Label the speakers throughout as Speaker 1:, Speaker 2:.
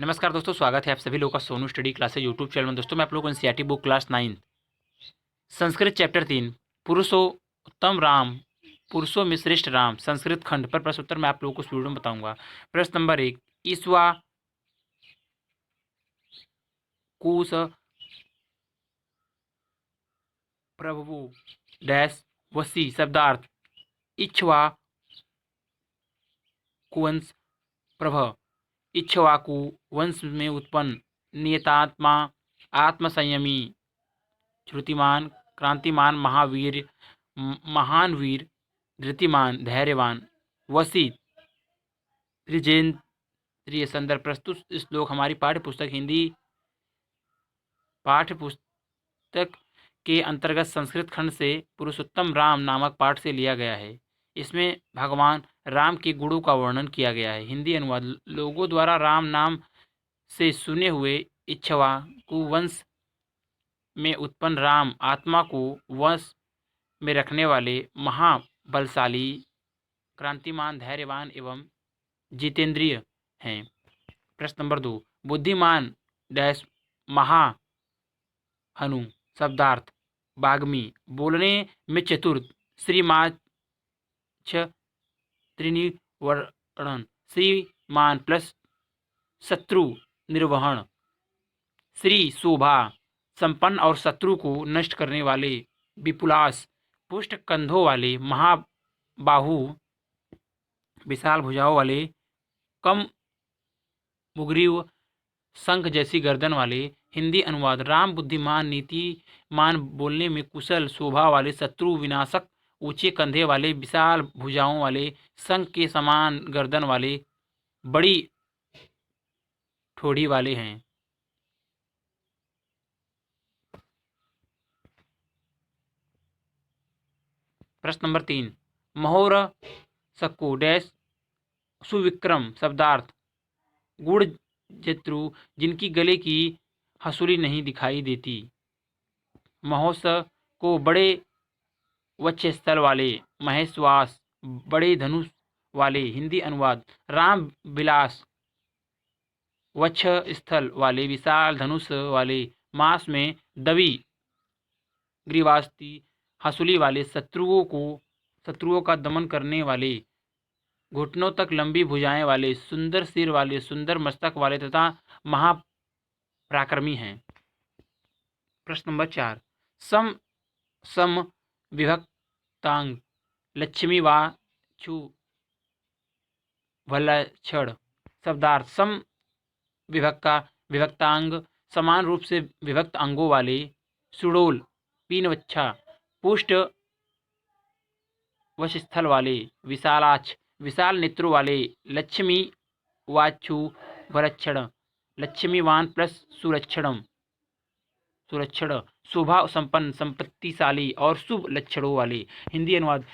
Speaker 1: नमस्कार दोस्तों, स्वागत है आप सभी लोगों का Sonu study classes YouTube channel में। दोस्तों मैं आप लोगों को NCERT book class 9 Sanskrit chapter 3 पुरुषोत्तम राम, पुरुषों में श्रेष्ठ राम संस्कृत खंड पर प्रश्न उत्तर मैं आप लोगों को इस वीडियो में बताऊंगा। प्रश्न नंबर 1, ईश्वा कुश प्रभु डैश वसी शब्दार्थ इक्ष्वा कुवंश प्रभ, इक्ष्वाकु वंश में उत्पन्न, नियतात्मा, आत्मसंयमी, श्रुतिमान, क्रांतिमान, महावीर, महान वीर, धृतिमान, धैर्यवान, वसी, त्रिजेंद्रिय। संदर्भ प्रस्तुत श्लोक हमारी पाठ्य पुस्तक के अंतर्गत संस्कृत खंड से पुरुषोत्तम राम नामक पाठ से लिया गया है। इसमें भगवान राम के गुणों का वर्णन किया गया है। हिंदी अनुवाद, लोगों द्वारा राम नाम से सुने हुए इक्ष्वाकु वंश में उत्पन्न राम आत्मा को वश में रखने वाले महाबलशाली, क्रांतिमान, धैर्यवान एवं जितेंद्रिय हैं। प्रश्न नंबर 2, बुद्धिमान डैश महाहनु शब्दार्थ बाग्मी, बोलने में चतुर, श्रीमाच त्रिनिवर्ण, श्रीमान प्लस शत्रु निर्वहन, श्री शोभा संपन्न और शत्रु को नष्ट करने वाले, विपुलास पुष्ट कंधों वाले, महाबाहु विशाल भुजाओं वाले, कम मुग्रीव शंख जैसी गर्दन वाले। हिंदी अनुवाद, राम बुद्धिमान, नीतिमान, बोलने में कुशल, शोभा वाले, शत्रु विनाशक, ऊंचे कंधे वाले, विशाल भुजाओं वाले, शंख के समान गर्दन वाले, बड़ी ठोड़ी वाले हैं। प्रश्न नंबर 3, महोर सक्कु डैश सुविक्रम शब्दार्थ गुण जत्रु, जिनकी गले की हसूली नहीं दिखाई देती, महोत्स को बड़े वक्षस्थल वाले, महेश्वास बड़े धनुष वाले। हिंदी अनुवाद, राम विलास वक्षस्थल वाले, विशाल धनुष वाले, मांस में दबी ग्रीवास्ती हसूली वाले, शत्रुओं का दमन करने वाले, घुटनों तक लंबी भुजाएं वाले, सुंदर सिर वाले, सुंदर मस्तक वाले तथा महापराक्रमी हैं। प्रश्न नंबर 4, सम सम विभक्तांग लक्ष्मी वाचु भलक्षण शब्दार्थ सम विभक्तांग समान रूप से विभक्त अंगों वाले, सुडोल पीनवच्छा पुष्ट वक्षस्थल वाले, विशालाक्ष विशाल नेत्रों वाले, लक्ष्मी वाचु भरक्षण लक्ष्मीवान प्लस सुरक्षण शोभा संपन्न, संपत्तिशाली और शुभ लक्षणों वाले। हिंदी अनुवाद,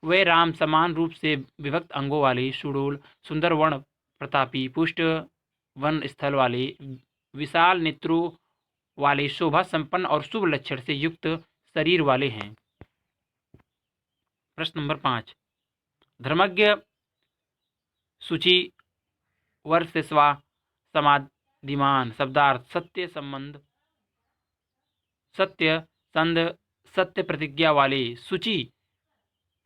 Speaker 1: वे राम समान रूप से विभक्त अंगों वाले, सुडोल, सुंदर, वर्ण प्रतापी, पुष्ट वन स्थल वाले, विशाल नेत्रों वाले, शोभा संपन्न और शुभ लक्षण से युक्त शरीर वाले हैं। प्रश्न नंबर 5, धर्मज्ञ शुचि वर्षस्वा समाधिमान शब्दार्थ सत्य संबंध, सत्य संध, सत्य प्रतिज्ञा वाले, शुचि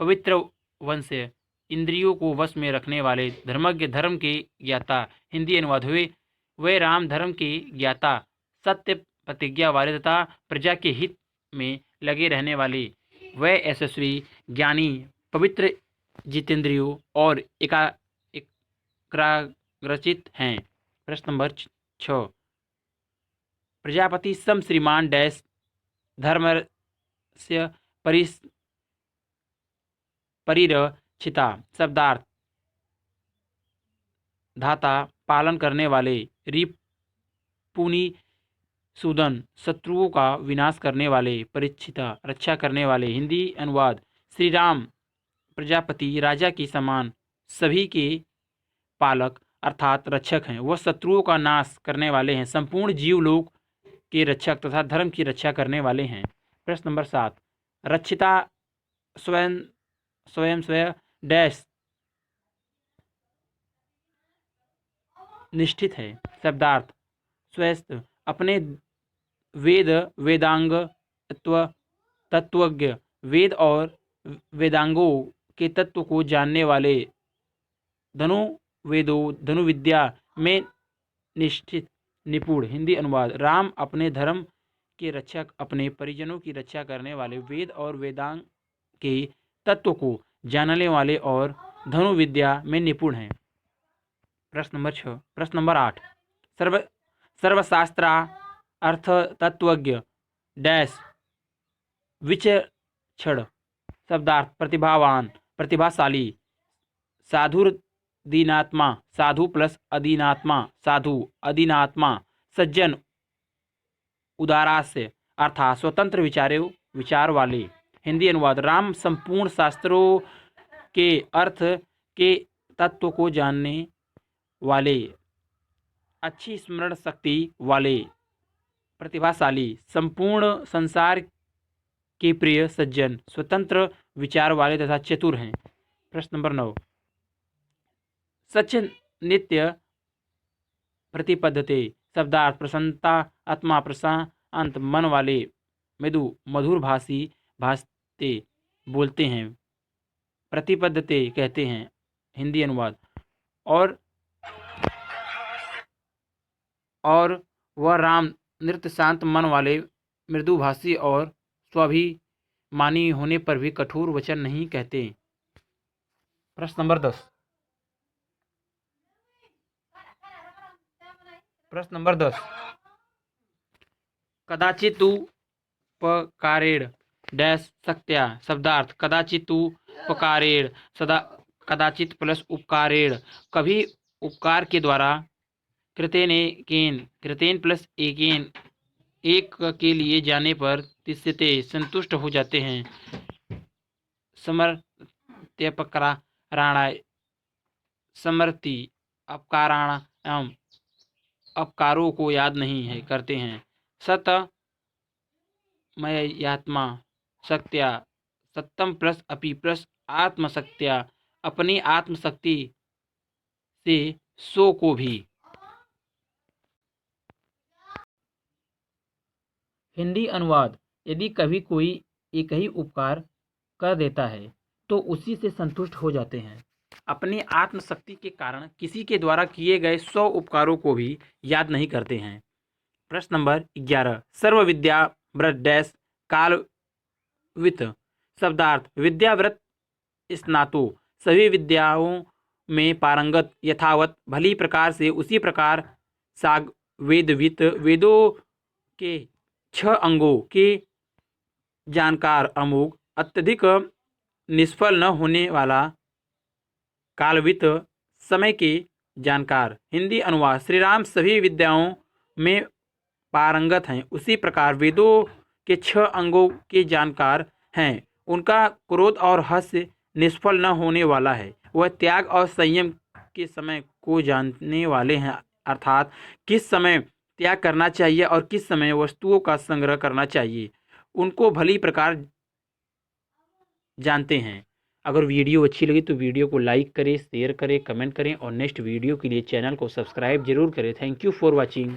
Speaker 1: पवित्र, वंश इंद्रियों को वश में रखने वाले, धर्मज्ञ धर्म के ज्ञाता। हिंदी अनुवाद, हुए वे राम धर्म के ज्ञाता, सत्य प्रतिज्ञा वाले तथा प्रजा के हित में लगे रहने वाले, वे यशस्वी, ज्ञानी, पवित्र, जितेंद्रियों और एकाग्रचित हैं। प्रश्न नंबर 6, प्रजापति सम श्रीमान डैश धर्मस्य परिरक्षिता शब्दार्थ धाता पालन करने वाले, रिपुनि सूदन शत्रुओं का विनाश करने वाले, परिचिता रक्षा करने वाले। हिंदी अनुवाद, श्री राम प्रजापति राजा के समान सभी के पालक अर्थात रक्षक हैं। वह शत्रुओं का नाश करने वाले हैं, संपूर्ण जीवलोक के रक्षक तथा धर्म की रक्षा करने वाले हैं। प्रश्न नंबर 7, रक्षिता स्वयं डैश निष्ठित है। शब्दार्थ स्वस्थ, अपने वेद वेदांग तत्वज्ञ, वेद और वेदांगों के तत्व को जानने वाले, धनुविद्या में निष्ठित निपुण। हिंदी अनुवाद राम अपने धर्म के रक्षक, अपने परिजनों की रक्षा करने वाले, वेद और वेदांग के तत्व को जानने वाले और धनुविद्या में निपुण हैं। प्रश्न नंबर 6। प्रश्न नंबर 8। सर्वशास्त्रा अर्थ तत्वज्ञ डैश विचक्षण। शब्दार्थ प्रतिभावान, प्रतिभाशाली, साधुर्दीनात्मा, साधु प्लस अधीनात्मा, साधु अधीनात्मा, सज्जन, उदारास्य अर्थात स्वतंत्र विचार वाले। हिंदी अनुवाद राम संपूर्ण शास्त्रों के अर्थ के तत्व को जानने वाले, अच्छी स्मरण शक्ति वाले, प्रतिभाशाली, संपूर्ण संसार के प्रिय, सज्जन, स्वतंत्र विचार वाले तथा चतुर हैं। प्रश्न नंबर 9। सच नित्य प्रतिपद्धते। शब्दार्थ प्रसन्नता, आत्मा, प्रशांत मन वाले, मृदु मधुर भाषी, भाषते बोलते हैं, प्रतिपद्धते कहते हैं। हिंदी अनुवाद और वह राम नृत्य शांत मन वाले, मृदुभाषी और स्वाभिमानी होने पर भी कठोर वचन नहीं कहते। प्रश्न नंबर 10। प्रश्न नंबर 10। कदाचितुपकारेण डैश शक्त्या। शब्दार्थ कदाचितुपकारेण, सदा, कदाचित प्लस उपकारेण, कभी उपकार के द्वारा, कृतेन प्लस एकेन, एक के लिए जाने पर, तिष्ठते संतुष्ट हो जाते हैं, समर्थ्यपकाराणाय, समर्थि अपकाराणाम, अपकारों को याद नहीं है करते हैं, सतमयात्मा, शक्त्या, सत्तम प्लस अपि प्लस आत्मशक्त्या, अपनी आत्मशक्ति से सो को भी। हिंदी अनुवाद यदि कभी कोई एक ही उपकार कर देता है तो उसी से संतुष्ट हो जाते हैं, अपनी आत्मशक्ति के कारण किसी के द्वारा किए गए 100 उपकारों को भी याद नहीं करते हैं। प्रश्न नंबर 11। सर्वविद्या व्रत डैश कालवित। शब्दार्थ विद्याव्रत स्नातो, सभी विद्याओं में पारंगत, यथावत, भली प्रकार से, उसी प्रकार, साग वेदवित, वेदों के 6 अंगों के जानकार, अमोघ, अत्यधिक निष्फल न होने वाला, कालवित, समय के जानकार। हिंदी अनुवाद श्री राम सभी विद्याओं में पारंगत हैं, उसी प्रकार वेदों के 6 अंगों के जानकार हैं, उनका क्रोध और हास्य निष्फल न होने वाला है, वह त्याग और संयम के समय को जानने वाले हैं, अर्थात किस समय त्याग करना चाहिए और किस समय वस्तुओं का संग्रह करना चाहिए, उनको भली प्रकार जानते हैं। अगर वीडियो अच्छी लगी तो वीडियो को लाइक करें, शेयर करें, कमेंट करें और नेक्स्ट वीडियो के लिए चैनल को सब्सक्राइब जरूर करें। Thank you for watching.